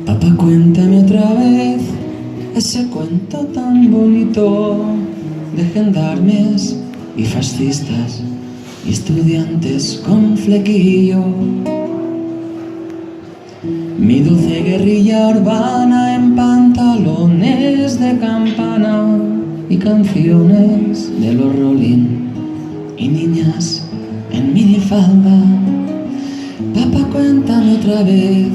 Papá, cuéntame otra vez ese cuento tan bonito de gendarmes y fascistas y estudiantes con flequillo. Mi dulce guerrilla urbana en pantalones de campana y canciones de los Rolling y niñas en minifalda. Papá, cuéntame otra vez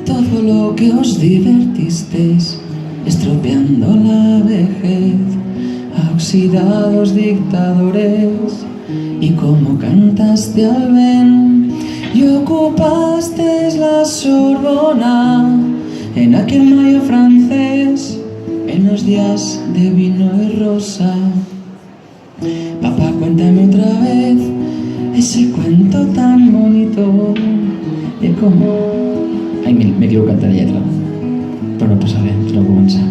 todo lo que os divertisteis estropeando la vejez a oxidados dictadores, y cómo cantaste al Ben y ocupasteis la Sorbona en aquel mayo francés, en los días de vino y rosa. Papá, cuéntame otra vez ese cuento tan bonito de cómo... Ai, m'equivocat de lletra, però no passa res, torno a començar.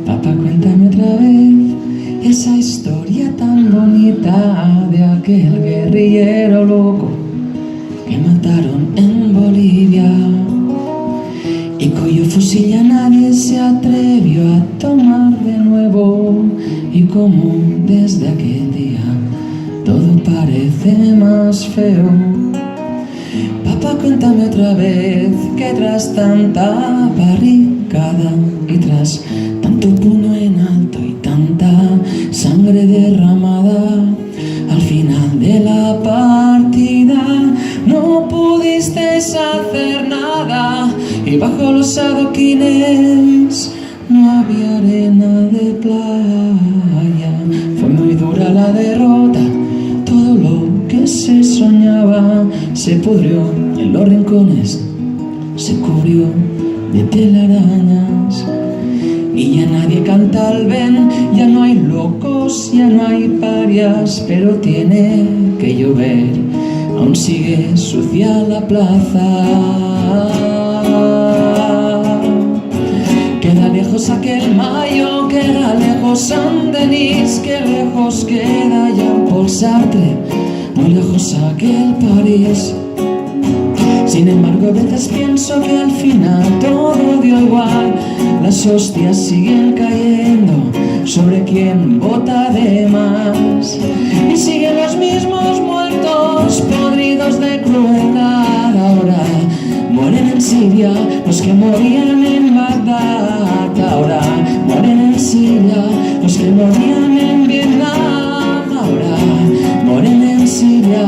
Papá, cuéntame otra vez esa historia tan bonita de aquel guerrillero loco que mataron en Bolivia y cuyo fusil ya nadie se atrevió a tomar de nuevo, y cómo desde aquel día todo parece más feo. Papá, cuéntame otra vez que tras tanta barricada y tras tanto puño en alto y tanta sangre derramada, al final de la partida no pudisteis hacer nada, y bajo los adoquines no había arena de playa. Fue muy dura la derrota, todo lo que se soñaba se pudrió en los rincones, se cubrió de telarañas, y ya nadie canta al Ben, ya no hay locos, ya no hay parias, pero tiene que llover, aún sigue sucia la plaza. Queda lejos aquel mayo, queda lejos Saint-Denis, que lejos queda Jean-Paul Sartre, muy lejos aquel París. Sin embargo, a veces pienso que al final todo dio igual, las hostias siguen cayendo sobre quien vota de más, y siguen los mismos muertos podridos de crueldad. Ahora mueren en Siria los que morían en Bagdad, ahora mueren en Siria los que morían en Vietnam, ahora mueren en Siria